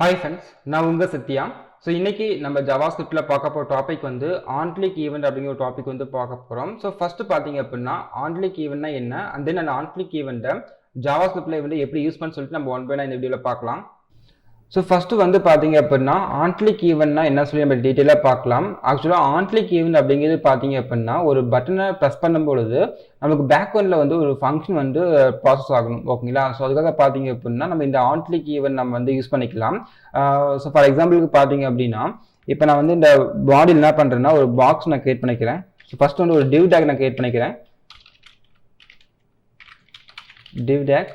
Hi friends, நான் உங்க Sathya. So இன்னைக்கு நம்ம ஜாவாஸ்கிரிப்டில் பார்க்க போகிற டாபிக் வந்து ஆன்க்ளிக் ஈவெண்ட் அப்படிங்கிற ஒரு டாபிக் வந்து பார்க்க போகிறோம். ஸோ ஃபர்ஸ்ட் பார்த்தீங்க அப்படின்னா ஆன்க்ளிக் ஈவெண்ட்னா என்ன, அண்ட் தென் அந்த ஆன்க்ளிக் ஈவெண்ட்டை ஜாவாஸ்கிரிப்டில் வந்து எப்படி யூஸ் பண்ண சொல்லிட்டு நம்ம ஒன் பை இந்த வீடியோவில் பார்க்கலாம். ஸோ ஃபர்ஸ்ட் வந்து பார்த்தீங்க அப்படின்னா ஆன்க்ளிக் ஈவெண்ட்னா என்ன சொல்லி நம்ம டீட்டெயிலாக பார்க்கலாம். ஆக்சுவலாக ஆன்க்ளிக் ஈவெண்ட் அப்படிங்கிறது பார்த்தீங்க அப்படின்னா ஒரு பட்டனை ப்ரெஸ் பண்ணும்பொழுது நமக்கு பேக்ரவுண்டில் வந்து ஒரு ஃபங்க்ஷன் வந்து ப்ராசஸ் ஆகணும், ஓகேங்களா. ஸோ அதுக்காக பார்த்தீங்க அப்படின்னா நம்ம இந்த ஆன்க்ளிக் ஈவெண்ட் நம்ம வந்து யூஸ் பண்ணிக்கலாம். ஸோ ஃபார் எக்ஸாம்பிளுக்கு பார்த்தீங்க அப்படின்னா இப்போ நான் வந்து இந்த பாடியில் என்ன பண்ணுறேன்னா ஒரு பாக்ஸ் நான் கிரியேட் பண்ணிக்கிறேன். ஸோ ஃபர்ஸ்ட் வந்து ஒரு div tag நான் கிரியேட் பண்ணிக்கிறேன், div tag.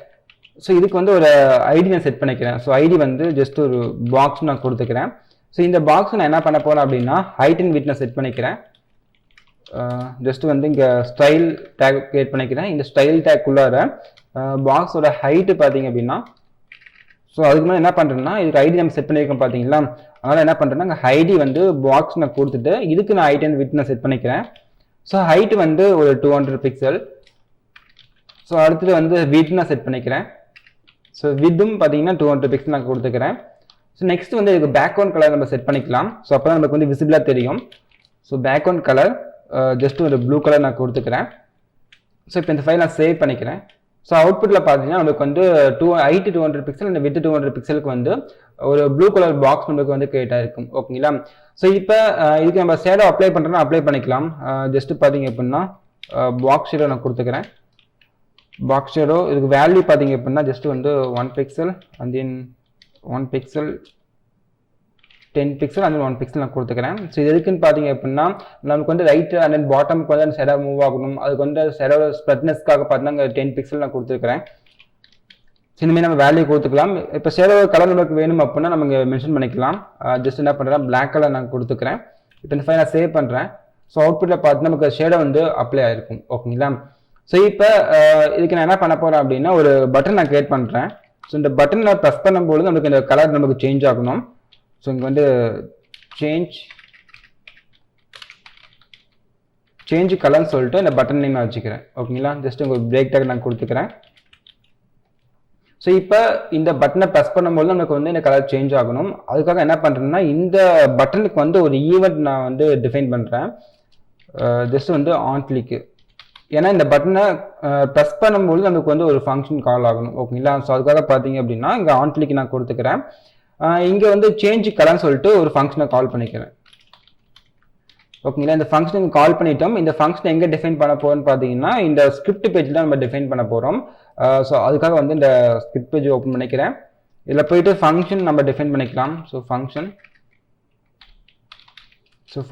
ஸோ இதுக்கு வந்து ஒரு ஐடி நான் செட் பண்ணிக்கிறேன். ஸோ ஐடி வந்து ஜஸ்ட் ஒரு பாக்ஸ் நான் கொடுத்துக்கிறேன். ஸோ இந்த பாக்ஸ் நான் என்ன பண்ண போகிறேன் அப்படின்னா ஹைட் அண்ட் விட்த் நான் செட் பண்ணிக்கிறேன். ஜஸ்ட் வந்து இங்கே ஸ்டைல் டேக் கிரியேட் பண்ணிக்கிறேன். இந்த ஸ்டைல் டேக்குள்ளார பாக்ஸோட ஹைட்டு பார்த்தீங்க அப்படின்னா ஸோ அதுக்கு மேலே என்ன பண்ணுறேன்னா இதுக்கு ஐடி நம்ம செட் பண்ணியிருக்கோம் பார்த்தீங்களா. அதனால் என்ன பண்ணுறேன்னா இங்கே ஐடி வந்து பாக்ஸ் நான் கொடுத்துட்டு இதுக்கு நான் ஹைட் அண்ட் விட்த் நான் செட் பண்ணிக்கிறேன். ஸோ ஹைட்டு வந்து ஒரு 200 பிக்சல். ஸோ அடுத்தது வந்து விட்த் நான் செட் பண்ணிக்கிறேன். ஸோ வித்தும் பார்த்தீங்கன்னா 200 பிக்சல் நான் கொடுத்துக்கிறேன். ஸோ நெக்ஸ்ட் வந்து இதுக்கு பேக்ரவுண்ட் கலர் நம்ம செட் பண்ணிக்கலாம். ஸோ அப்போ தான் நமக்கு வந்து விசிபிளாக தெரியும். ஸோ பேக்ரவுண்ட் கலர் ஜஸ்ட் ஒரு ப்ளூ கலர் நான் கொடுத்துக்கிறேன். ஸோ இப்போ இந்த ஃபைல் நான் சேவ் பண்ணிக்கிறேன். ஸோ அவுட்புட்டில் பார்த்தீங்கன்னா நமக்கு வந்து ஹைட் 200 பிக்சல் அண்ட் வித் 200 பிக்சலுக்கு வந்து ஒரு ப்ளூ கலர் பாக்ஸ் நமக்கு வந்து கிரியேட் ஆகிருக்கும், ஓகேங்களா. ஸோ இப்போ இதுக்கு நம்ம ஷேடோ அப்ளை பண்ணுறோன்னா அப்ளை பண்ணிக்கலாம். ஜஸ்ட் பார்த்தீங்க அப்படின்னா பாக்ஸ் ஷேடோ நான் கொடுத்துக்கிறேன். பாக்ஸ் ஷேடோ இதுக்கு வேல்யூ பார்த்தீங்க அப்படின்னா ஜஸ்ட் வந்து 1 pixel and then 1 pixel 10 pixel and 1 pixel நான் கொடுத்துக்கிறேன். ஸோ இது எதுக்குன்னு பார்த்தீங்க அப்படின்னா நமக்கு வந்து ரைட் அண்ட் தென் பாட்டமுக்கு வந்து அந்த ஷேடோ மூவ் ஆகணும். அதுக்கு வந்து ஷேடோட ஸ்ப்ரெட்னஸ்க்காக பார்த்தீங்கன்னா 10 பிக்சல் நான் கொடுத்துருக்கிறேன். ஸோ இனிமேல் நம்ம வேல்யூ கொடுத்துக்கலாம். இப்போ ஷேடோ கலர் நமக்கு வேணும் அப்படின்னா நம்ம இங்கே மென்ஷன் பண்ணிக்கலாம். ஜஸ்ட் என்ன பண்ணுறேன் பிளாக் கலர் நான் கொடுத்துக்கிறேன். இப்போ இந்த ஃபைல் நான் சேவ் பண்ணுறேன். ஸோ அவுட்புட்டில் பார்த்தீங்கன்னா நமக்கு ஷேடோ வந்து அப்ளை ஆகிருக்கும், ஓகேங்களா. ஸோ இப்போ இதுக்கு நான் என்ன பண்ண போகிறேன் அப்படின்னா ஒரு பட்டன் நான் கிரியேட் பண்ணுறேன். ஸோ இந்த பட்டனில் ப்ரெஸ் பண்ணும்போது நமக்கு இந்த கலர் நமக்கு சேஞ்ச் ஆகணும். ஸோ இங்கே வந்து சேஞ்ச் கலர்னு சொல்லிட்டு இந்த பட்டன் நேம் நான் வச்சுக்கிறேன், ஓகேங்களா. ஜஸ்ட் உங்களுக்கு பிரேக் டேக் நான் கொடுத்துக்கிறேன். ஸோ இப்போ இந்த பட்டனை ப்ரெஸ் பண்ணும்போது நமக்கு வந்து இந்த கலர் சேஞ்ச் ஆகணும். அதுக்காக என்ன பண்ணுறேன்னா இந்த பட்டனுக்கு வந்து ஒரு ஈவெண்ட் நான் வந்து டிஃபைன் பண்ணுறேன். ஜஸ்ட் வந்து ஆன்க்ளிக். ஏன்னா இந்த பட்டனை ப்ரெஸ் பண்ணும்போது நமக்கு வந்து ஒரு ஃபங்க்ஷன் கால் ஆகணும், ஓகேங்களா. ஸோ அதுக்காக பார்த்தீங்க அப்படின்னா இங்கே ஆன்க்ளிக் நான் கொடுத்துக்கிறேன். இங்கே வந்து சேஞ்ச் கலர்னு சொல்லிட்டு ஒரு ஃபங்க்ஷனை கால் பண்ணிக்கிறேன், ஓகேங்களா. இந்த ஃபங்க்ஷனுக்கு கால் பண்ணிட்டோம். இந்த ஃபங்க்ஷன் எங்கே டிஃபைன் பண்ண போகிறோம்னு பார்த்தீங்கன்னா இந்த ஸ்கிரிப்ட் பேஜில் நம்ம டிஃபைன் பண்ண போகிறோம். ஸோ அதுக்காக வந்து இந்த ஸ்கிரிப்ட் பேஜ் ஓப்பன் பண்ணிக்கிறேன். இதில் போயிட்டு ஃபங்க்ஷன் நம்ம டிஃபைன் பண்ணிக்கலாம். So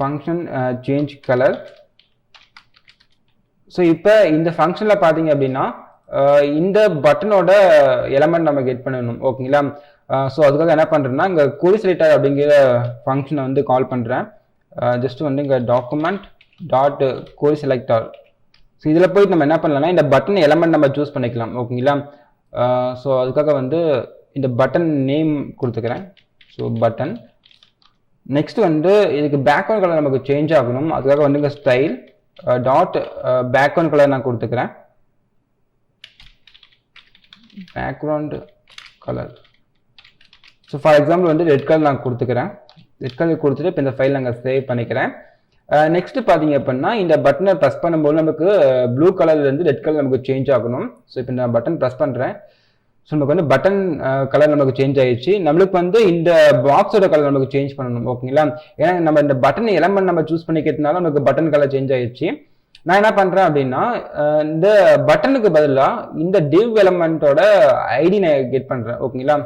function change colour. So இப்போ இந்த ஃபங்க்ஷனில் பார்த்தீங்க அப்படின்னா இந்த பட்டனோட எலமெண்ட் நம்ம கெட் பண்ணணும், ஓகேங்களா. ஸோ அதுக்காக என்ன பண்ணுறேன்னா இங்கே query selector அப்படிங்கிற ஃபங்க்ஷனை வந்து கால் பண்ணுறேன். ஜஸ்ட் வந்து இங்கே document dot query selector. So இதில் போயிட்டு நம்ம என்ன பண்ணலாம்னா இந்த பட்டன் எலமெண்ட் நம்ம சூஸ் பண்ணிக்கலாம், ஓகேங்களா. ஸோ அதுக்காக வந்து இந்த பட்டன் நேம் கொடுத்துக்கிறேன். So button. நெக்ஸ்ட் வந்து இதுக்கு பேக்ரவுண்ட் கலர் நமக்கு சேஞ்ச் ஆகணும். அதுக்காக வந்து இங்கே ஸ்டைல் டாட் பேக்ரவுண்ட் கலர் நான் கொடுத்துக்கிறேன். Background colour. So for example வந்து ரெட் கலர் நான் கொடுத்துக்கிறேன். ரெட் கலர் கொடுத்துட்டு இப்போ இந்த ஃபைல் நாங்கள் சேவ் பண்ணிக்கிறேன். நெக்ஸ்ட் பார்த்தீங்க அப்படின்னா இந்த பட்டனை ப்ரெஸ் பண்ணும்போது நமக்கு ப்ளூ கலர்லேருந்து ரெட் கலர் நமக்கு சேஞ்ச் ஆகணும். ஸோ இப்போ நான் பட்டன் ப்ரெஸ் பண்ணுறேன். ஸோ நமக்கு வந்து பட்டன் கலர் நமக்கு சேஞ்ச் ஆயிடுச்சு. நம்மளுக்கு வந்து இந்த பாக்ஸோட கலர் நமக்கு சேஞ்ச் பண்ணணும், ஓகேங்களா. ஏன்னா நம்ம இந்த பட்டன் எலமெண்ட் நம்ம சூஸ் பண்ணிக்கிறதுனால நமக்கு பட்டன் கலர் சேஞ்ச் ஆயிடுச்சு. நான் என்ன பண்ணுறேன் அப்படின்னா இந்த பட்டனுக்கு பதிலாக இந்த div எலமெண்ட்டோட ஐடி நான் கெட் பண்ணுறேன், ஓகேங்களா.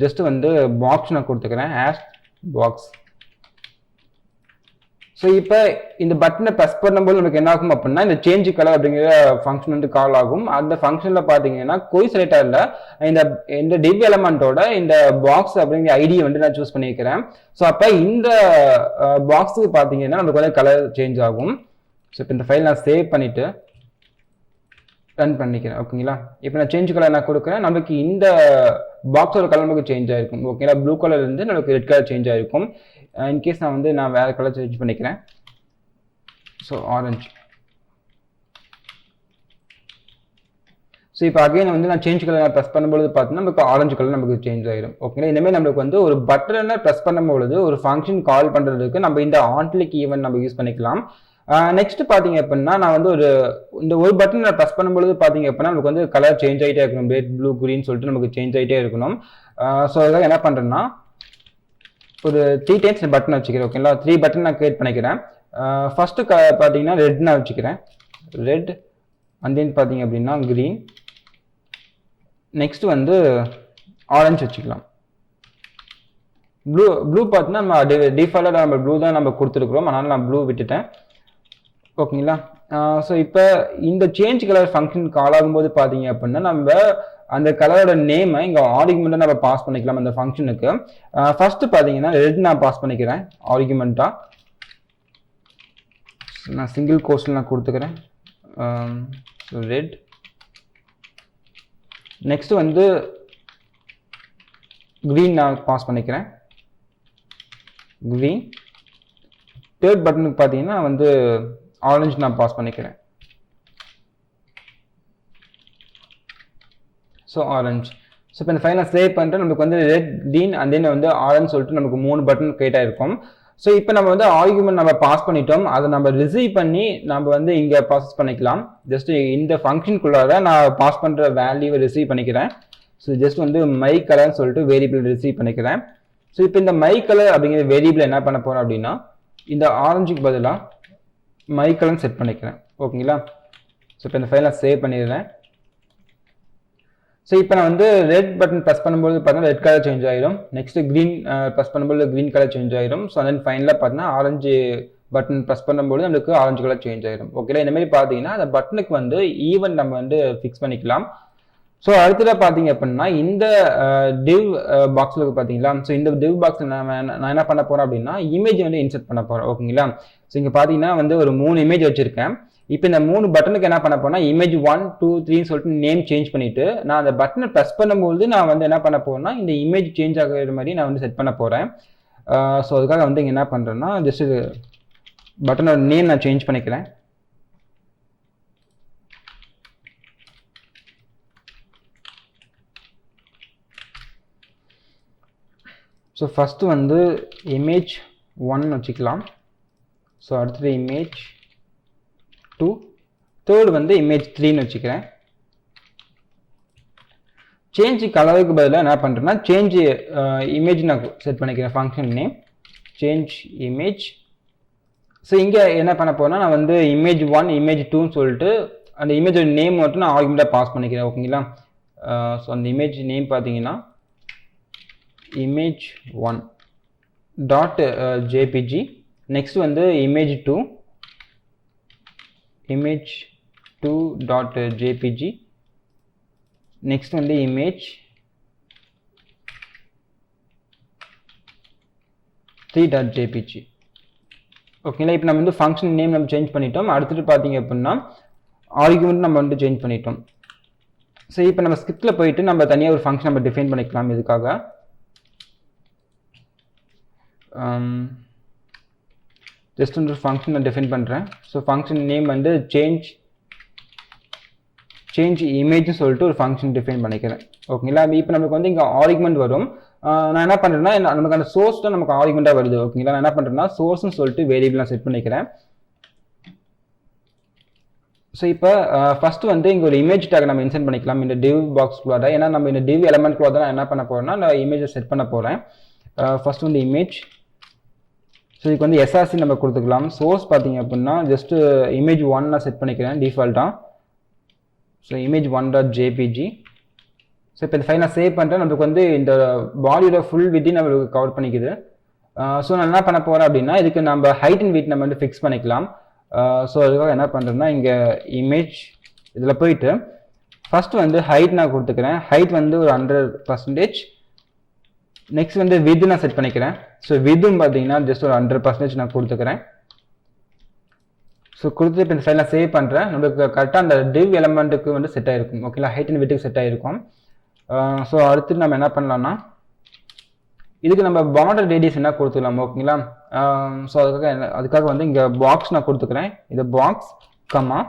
ஜஸ்ட் வந்து பாக்ஸ் நான் கொடுத்துக்கிறேன் as பாக்ஸ். ஸோ இப்போ இந்த பட்டனை ப்ரெஸ் பண்ணும்போது நமக்கு என்ன ஆகும் அப்படின்னா இந்த சேஞ்ச் கலர் அப்படிங்கிற ஃபங்க்ஷன் வந்து கால் ஆகும். அந்த ஃபங்க்ஷனில் பார்த்தீங்கன்னா query selectorல இந்த div எலமெண்ட்டோட இந்த பாக்ஸ் அப்படிங்கிற ஐடியை வந்து நான் சூஸ் பண்ணியிருக்கிறேன். ஸோ அப்போ இந்த பாக்ஸுக்கு பார்த்தீங்கன்னா நமக்கு வந்து கலர் சேஞ்ச் ஆகும். ஸோ இப்போ இந்த ஃபைல் நான் சேவ் பண்ணிவிட்டு ரன் பண்ணிக்கிறேன், ஓகேங்களா. இப்போ நான் சேஞ்ச் கலர் நான் கொடுக்குறேன். நமக்கு இந்த பாக்ஸோட கலர் நமக்கு சேஞ்ச் ஆகிருக்கும், ஓகேங்களா. ப்ளூ கலர் இருந்து நமக்கு ரெட் கலர் சேஞ்ச் ஆகிருக்கும். இன்கேஸ் நான் வேறு கலர் சேஞ்ச் பண்ணிக்கிறேன். So orange. ஸோ இப்போ அகைன் வந்து நான் சேஞ்ச் கலர் ப்ரெஸ் பண்ணும்போது பார்த்தீங்கன்னா நமக்கு ஆரஞ்சு கலர் நமக்கு சேஞ்ச் ஆயிடும். ஓகேங்களா, இனிமேல் நம்மளுக்கு வந்து ஒரு பட்டனை ப்ரெஸ் பண்ணும்பொழுது ஒரு ஃபங்க்ஷன் கால் பண்ணுறதுக்கு நம்ம இந்த ஆன்க்ளிக் ஈவென்ட் நம்ம யூஸ் பண்ணிக்கலாம். நெக்ஸ்ட் பார்த்தீங்க அப்படின்னா நான் வந்து இந்த ஒரு பட்டன் நான் ப்ரெஸ் பண்ணும்பொழுது பார்த்தீங்க அப்படின்னா நமக்கு வந்து கலர் சேஞ்ச் ஆகிட்டே இருக்கணும், ரெட் ப்ளூ க்ரீன் சொல்லிட்டு நமக்கு சேஞ்ச் ஆகிட்டே இருக்கணும். ஸோ அதுக்காக என்ன பண்ணுறேன்னா ஒரு 3 டைம்ஸ் பட்டன் வச்சுக்கிறேன். ஓகேங்களா, 3 பட்டன் நான் கிரியேட் பண்ணிக்கிறேன். ஃபர்ஸ்ட்டு பார்த்தீங்கன்னா ரெட் நான் வச்சுக்கிறேன், ரெட். அண்ட் தென் பார்த்தீங்க அப்படின்னா க்ரீன். நெக்ஸ்ட் வந்து ஆரஞ்சு வச்சுக்கலாம். ப்ளூ பார்த்தீங்கன்னா நம்ம டிஃபால்ட்டாக நம்ம ப்ளூ தான் நம்ம கொடுத்துருக்குறோம், அதனால் நான் ப்ளூ விட்டுட்டேன். ஓகேங்களா, ஸோ இப்போ இந்த சேஞ்ச் கலர் ஃபங்க்ஷன் கால் ஆகும்போது பார்த்தீங்க அப்படின்னா நம்ம அந்த கலரோட நேமை இங்கே ஆர்குமெண்ட்டாக நம்ம பாஸ் பண்ணிக்கலாம் அந்த ஃபங்க்ஷனுக்கு. ஃபர்ஸ்ட் பார்த்தீங்கன்னா ரெட் நான் பாஸ் பண்ணிக்கிறேன் ஆர்குமெண்ட்டாக. நான் சிங்கிள் கோர்ஸில் நான் கொடுத்துக்கிறேன் ரெட். நெக்ஸ்ட் வந்து க்ரீன் நான் பாஸ் பண்ணிக்கிறேன், க்ரீன். தேர்ட் பட்டனுக்கு பார்த்தீங்கன்னா வந்து ஆரஞ்சு நான் பாஸ் பண்ணிக்கிறேன், ஸோ ஆரஞ்சு. ஸோ இப்போ இந்த ஃபைலை சேவ் பண்ணிட்டு நமக்கு வந்து ரெட், க்ரீன் அண்ட் தென் வந்து ஆரஞ்சு சொல்லிட்டு நமக்கு 3 பட்டன் கிரியேட் ஆயிருக்கும். ஸோ இப்போ நம்ம வந்து ஆர்குமெண்ட் நம்ம பாஸ் பண்ணிட்டோம், அதை நம்ம ரிசீவ் பண்ணி நம்ம வந்து இங்கே ப்ராசஸ் பண்ணிக்கலாம். ஜஸ்ட் இந்த ஃபங்க்ஷனுக்குள்ளார நான் பாஸ் பண்ணுற வேல்யூவை ரிசீவ் பண்ணிக்கிறேன். ஸோ ஜஸ்ட் வந்து மை கலர்னு சொல்லிட்டு வேரியபிள் ரிசீவ் பண்ணிக்கிறேன். ஸோ இப்போ இந்த மை கலர் அப்படிங்கிற வேரியபிள் என்ன பண்ண போகிறோம் அப்படின்னா இந்த ஆரஞ்சுக்கு பதிலாக மை கலர்னு செட் பண்ணிக்கிறேன். ஓகேங்களா, ஸோ இப்போ இந்த ஃபைலை சேவ் பண்ணிடுறேன். ஸோ இப்போ நான் வந்து ரெட் பட்டன் ப்ரெஸ் பண்ணும்போது பார்த்தீங்கன்னா ரெட் கலர் சேஞ்ச் ஆயிடும். நெக்ஸ்ட் க்ரீன் ப்ரெஸ் பண்ணும்போது க்ரீன் கலர் சேஞ்ச் ஆயிடும். ஸோ தென் ஃபைனலாக பார்த்தீங்கன்னா ஆரஞ்சு பட்டன் ப்ரெஸ் பண்ணும்போது நம்மளுக்கு ஆரஞ்சு கலர் சேஞ்ச் ஆயிடும். ஓகேங்களா, இந்த மாதிரி பார்த்தீங்கன்னா அந்த பட்டனுக்கு வந்து ஈவென்ட் நம்ம வந்து ஃபிக்ஸ் பண்ணிக்கலாம். ஸோ அடுத்ததாக பார்த்தீங்க அப்படின்னா இந்த டிவ் பாக்ஸில் பார்த்தீங்களா, ஸோ இந்த டிவ் பாக்ஸில் நான் என்ன பண்ண போகிறேன் அப்படின்னா இமேஜ் வந்து இன்சர்ட் பண்ண போகிறேன். ஓகேங்களா, ஸோ இங்கே பார்த்தீங்கன்னா வந்து ஒரு 3 இமேஜ் வச்சிருக்கேன். இப்போ இந்த 3 பட்டனுக்கு என்ன பண்ண போறேன்னா இமேஜ் 1, 2, 3 சொல்லிட்டு நேம் சேஞ்ச் பண்ணிட்டு நான் அந்த பட்டனை ப்ரெஸ் பண்ணும்போது நான் வந்து என்ன பண்ண போறேன்னா இந்த இமேஜ் சேஞ்ச் ஆகிற மாதிரி நான் வந்து செட் பண்ண போறேன். ஸோ அதுக்காக வந்து இங்கே என்ன பண்ணுறேன்னா ஜஸ்ட் பட்டனோட நேம் நான் சேஞ்ச் பண்ணிக்கிறேன். ஸோ ஃபஸ்ட்டு வந்து இமேஜ் 1 வச்சுக்கலாம். ஸோ அடுத்தது இமேஜ் 2, தேர்ட் வந்து இமேஜ் 3ன்னு வச்சுக்கிறேன். சேஞ்ச் கலருக்கு பதிலாக என்ன பண்ணுறேன்னா சேஞ்ச் இமேஜ் நான் செட் பண்ணிக்கிறேன். Function name change image. So இங்கே என்ன பண்ண போறேன்னா நான் வந்து இமேஜ் 1, இமேஜ் 2ன்னு சொல்லிட்டு அந்த இமேஜோட நேம் மட்டும் நான் ஆர்குமெண்ட்டாக பாஸ் பண்ணிக்கிறேன். ஓகேங்களா, ஸோ அந்த இமேஜ் நேம் பார்த்தீங்கன்னா image 1 dot jpg. next வந்து image 2 dot jpg. next வந்து image 3 dot jpg. ஓகேங்களா, இப்போ நம்ம வந்து ஃபங்க்ஷன் நேம் நம்ம சேஞ்ச் பண்ணிட்டோம். அடுத்துட்டு பார்த்தீங்க அப்படின்னா ஆர்குமெண்ட் நம்ம வந்து சேஞ்ச் பண்ணிட்டோம். ஸோ இப்போ நம்ம ஸ்கிரிப்டில் போயிட்டு நம்ம தனியாக ஒரு ஃபங்க்ஷன் நம்ம டிஃபைன் பண்ணிக்கலாம். இதுக்காக ஜஸ்ட் ஒரு ஃபங்க்ஷன் நான் டிஃபைன் பண்ணுறேன். ஸோ ஃபங்க்ஷன் நேம் வந்து சேஞ்ச் இமேஜ்னு சொல்லிட்டு ஒரு ஃபங்க்ஷன் டிஃபைன் பண்ணிக்கிறேன். ஓகேங்களா, இப்போ நமக்கு வந்து இங்கே ஆர்குமெண்ட் வரும். நான் என்ன பண்ணுறேன்னா நமக்கு அந்த சோர்ஸ் தான் நமக்கு ஆர்குமெண்ட்டாக வருது. ஓகேங்களா, நான் என்ன பண்ணுறேன்னா சோர்ஸ்னு சொல்லிட்டு வேரியபிள் நான் செட் பண்ணிக்கிறேன். ஸோ இப்போ ஃபர்ஸ்ட் வந்து இங்கே ஒரு இமேஜ் டேக் நம்ம இன்சர்ட் பண்ணிக்கலாம் இந்த டிவ் பாக்ஸ்குள்ளார. ஏன்னா நம்ம இந்த டிவ் எலமெண்ட்குள்ளார தான் என்ன பண்ண போகிறேன்னா நான் இமேஜை செட் பண்ண போகிறேன். ஃபர்ஸ்ட் வந்து இமேஜ். ஸோ இதுக்கு வந்து எஸ்ஆர்சி நம்ம கொடுத்துக்கலாம். சோர்ஸ் பார்த்தீங்க அப்படின்னா ஜஸ்ட் இமேஜ் 1 நான் செட் பண்ணிக்கிறேன் டிஃபால்ட்டாக. So image 1.jpg. ஸோ இப்போ இந்த ஃபைல் நான் சேவ் பண்ணுறேன். நமக்கு வந்து இந்த பாடியோட ஃபுல் வித்தி நம்மளுக்கு கவர் பண்ணிக்குது. ஸோ நான் என்ன பண்ண போகிறேன் அப்படின்னா இதுக்கு நம்ம ஹைட் அண்ட் வெயிட் நம்ம வந்து ஃபிக்ஸ் பண்ணிக்கலாம். ஸோ அதுக்காக என்ன பண்ணுறேன்னா இங்கே இமேஜ் இதில் போயிட்டு ஃபர்ஸ்ட் வந்து ஹைட் நான் கொடுத்துக்கிறேன். ஹைட் வந்து ஒரு 100%. நெக்ஸ்ட் வந்து வித் நான் செட் பண்ணிக்கிறேன். ஸோ வித்தும் பார்த்தீங்கன்னா ஜஸ்ட் ஒரு 100% நான் கொடுத்துக்கிறேன். ஸோ கொடுத்து இப்போ இந்த ஃபைல் நான் சேவ் பண்ணுறேன். நம்மளுக்கு கரெக்டாக அந்த டிவ் எலமெண்ட்டுக்கு வந்து செட் ஆகிருக்கும். ஓகேங்களா, ஹைட் அண்ட் வித்துக்கு செட் ஆகிருக்கும். ஸோ அடுத்து நம்ம என்ன பண்ணலாம்னா இதுக்கு நம்ம பார்டர் ரேடியஸ் என்ன கொடுத்துக்கலாம். ஓகேங்களா, ஸோ அதுக்காக வந்து இங்கே பாக்ஸ் நான் கொடுத்துக்கிறேன். இது பாக்ஸ் கம்மா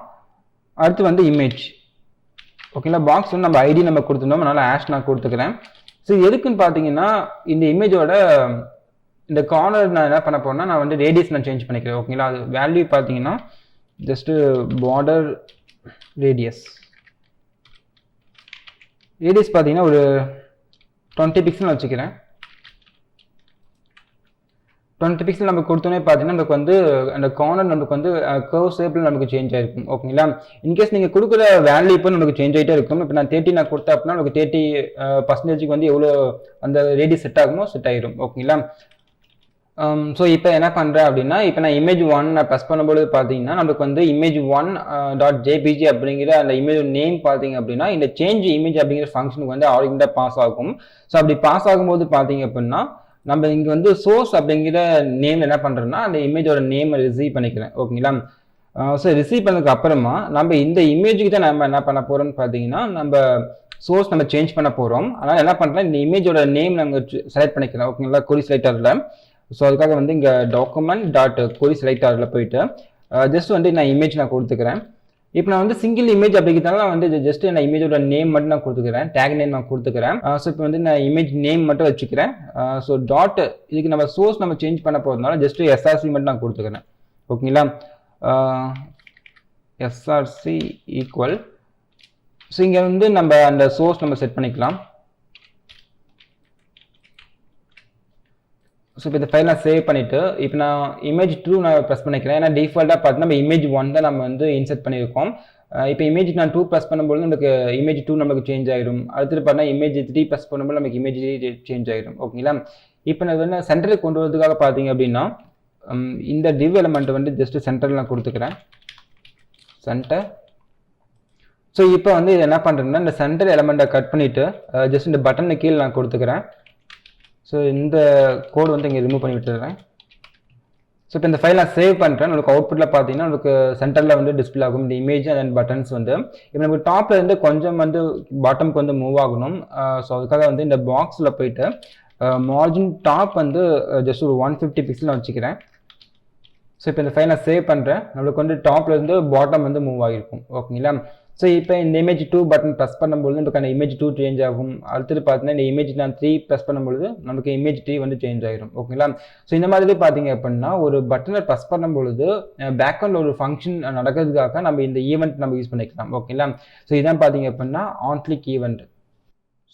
அடுத்து வந்து இமேஜ். ஓகேங்களா. பாக்ஸ் வந்து நம்ம ஐடி நம்ம கொடுத்துருந்தோம், அதனால ஹேஷ் நான் கொடுத்துக்கிறேன். ஸோ எதுக்குன்னு பார்த்தீங்கன்னா இந்த இமேஜோட இந்த கார்னர் நான் என்ன பண்ண போறேன்னா நான் வந்து ரேடியஸ் நான் சேஞ்ச் பண்ணிக்கிறேன். ஓகேங்களா. அது வேல்யூ பார்த்தீங்கன்னா ஜஸ்ட் பார்டர் ரேடியஸ் பார்த்தீங்கன்னா ஒரு 20 பிக்சல் வச்சுக்கிறேன். 20 பிக்சல் நம்ம கொடுத்தோன்னே பார்த்தீங்கன்னா நமக்கு வந்து அந்த கார்னர் நமக்கு வந்து கர்வ் ஷேப்பில் நமக்கு சேஞ்ச் ஆகிருக்கும். ஓகேங்களா. இன்கேஸ் நீங்கள் கொடுக்குற வேல்யூ இப்போ நமக்கு சேஞ்ச் ஆகிட்டே இருக்கும். இப்போ நான் 30 நான் கொடுத்தேன் அப்படின்னா நமக்கு 30% வந்து எவ்வளோ அந்த ரேடியஸ் செட் ஆகுமோ செட் ஆகிடும். ஓகேங்களா. ஸோ இப்போ என்ன பண்ணுறேன் அப்படின்னா இப்போ நான் image1 நான் ப்ரெஸ் பண்ணும்போது பார்த்தீங்கன்னா நமக்கு வந்து image1.jpg அப்படிங்கிற அந்த இமேஜ் நேம் பார்த்தீங்க அப்படின்னா இந்த சேஞ்ச் இமேஜ் அப்படிங்கிற ஃபங்க்ஷனுக்கு வந்து ஆட்டோமேட்டிக்காக பாஸ் ஆகும். ஸோ அப்படி பாஸ் ஆகும்போது பார்த்தீங்க அப்படின்னா நம்ம இங்கே வந்து சோர்ஸ் அப்படிங்கிற நேம் என்ன பண்ணுறோன்னா அந்த இமேஜோட நேமை ரிசீவ் பண்ணிக்கிறேன். ஓகேங்களா. ஸோ ரிசீவ் பண்ணதுக்கு அப்புறமா நம்ம இந்த இமேஜுக்கு தான் நம்ம என்ன பண்ண போகிறோம்னு பார்த்தீங்கன்னா நம்ம சோர்ஸ் நம்ம சேஞ்ச் பண்ண போகிறோம். அதனால் என்ன பண்ணுறேன் இந்த இமேஜோட நேம் நாங்கள் செலக்ட் பண்ணிக்கிறோம். ஓகேங்களா. கொரி செலக்டரில். ஸோ அதுக்காக வந்து இங்கே document.query selector போயிட்டு ஜஸ்ட் வந்து நான் இமேஜ் நான் கொடுத்துக்கிறேன். இப்போ நான் வந்து சிங்கிள் இமேஜ் அப்படிங்கிறதுனால வந்து ஜஸ்ட் நான் இமேஜோட நேம் மட்டும் நான் கொடுத்துக்கிறேன், டேக் நேம் நான் கொடுத்துக்கிறேன். ஸோ இப்போ வந்து நான் இமேஜ் நேம் மட்டும் வச்சுக்கிறேன். ஸோ இதுக்கு நம்ம சோர்ஸ் நம்ம சேஞ்ச் பண்ண போகிறதுனால ஜஸ்ட் எஸ்ஆர்சி மட்டும் நான் கொடுத்துக்கிறேன். ஓகேங்களா. SRC equal. ஸோ இங்கே வந்து நம்ம அந்த சோர்ஸ் நம்ம செட் பண்ணிக்கலாம். ஸோ இப்போ இந்த ஃபைல் நான் சேவ் பண்ணிவிட்டு இப்போ நான் image2 நான் ப்ரெஸ் பண்ணிக்கிறேன். ஏன்னா டிஃபால்ட்டாக பார்த்தீங்கன்னா நம்ம image1 தான் நம்ம வந்து இன்செர்ட் பண்ணியிருக்கோம். இப்போ image நான் 2 ப்ரெஸ் பண்ணும்போது நமக்கு image2 நமக்கு சேஞ்ச் ஆகிடும். அடுத்தது பார்த்தீங்கன்னா image3 ப்ரெஸ் பண்ணும்போது நமக்கு image3 சேஞ்ச் ஆகிடும். ஓகேங்களா. இப்போ நான் வந்து சென்டருக்கு கொண்டு வரதுக்காக பார்த்தீங்க அப்படின்னா இந்த div எலமெண்ட் வந்து ஜஸ்ட் சென்டரில் நான் கொடுத்துக்கிறேன். சென்டர். ஸோ இப்போ வந்து இது என்ன பண்ணுறேன்னா இந்த சென்டர் எலமெண்ட்டை கட் பண்ணிவிட்டு ஜஸ்ட் இந்த பட்டனை கீழே நான் கொடுத்துக்கிறேன். ஸோ இந்த கோடு வந்து இங்கே ரிமூவ் பண்ணி விட்டுறேன். ஸோ இப்போ இந்த ஃபைல் நான் சேவ் பண்ணுறேன். உங்களுக்கு அவுட்புட்டில் பார்த்தீங்கன்னா உங்களுக்கு சென்டரில் வந்து டிஸ்பிளே ஆகும் இந்த இமேஜ் அண்ட் பட்டன்ஸ் வந்து. இப்போ நமக்கு டாப்பில் இருந்து கொஞ்சம் வந்து பாட்டமுக்கு வந்து மூவ் ஆகணும். ஸோ அதுக்காக வந்து இந்த பாக்ஸில் போயிட்டு மார்ஜின் டாப் வந்து ஜஸ்ட் ஒரு 150 பிக்சல் வச்சுக்கிறேன். ஸோ இப்போ இந்த ஃபைல் நான் சேவ் பண்ணுறேன். நம்மளுக்கு வந்து டாப்ல இருந்து பாட்டம் வந்து மூவ் ஆகிருக்கும். ஓகேங்களா. ஸோ இப்போ இந்த image2 பட்டன் ப்ரெஸ் பண்ணும்போது நமக்கு அந்த image2 சேஞ்ச் ஆகும். அடுத்தது பார்த்தீங்கன்னா இந்த image நான் 3 ப்ரெஸ் பண்ணும்பொழுது நமக்கு image3 வந்து சேஞ்ச் ஆகிடும். ஓகேங்களா. ஸோ இந்த மாதிரி பார்த்தீங்க அப்படின்னா ஒரு பட்டனை ப்ரெஸ் பண்ணும்பொழுது பேக்ரவுண்டில் ஒரு ஃபங்க்ஷன் நடக்கிறதுக்காக நம்ம இந்த ஈவெண்ட் நம்ம யூஸ் பண்ணிக்கலாம். ஓகேங்களா. ஸோ இதான் பார்த்தீங்க அப்படின்னா Onclick ஈவெண்ட்.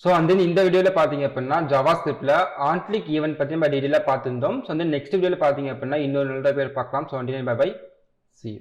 ஸோ வந்து இந்த வீடியோவில் பார்த்தீங்க அப்படின்னா ஜாவாஸ்கிரிப்டில் Onclick ஈவெண்ட் பற்றி நம்ம டீட்டெயிலாக பார்த்துருந்தோம். ஸோ வந்து நெக்ஸ்ட் வீடியோவில் பார்த்தீங்க அப்படின்னா இன்னொரு நல்ல பேர் பார்க்கலாம். So bye bye. See you.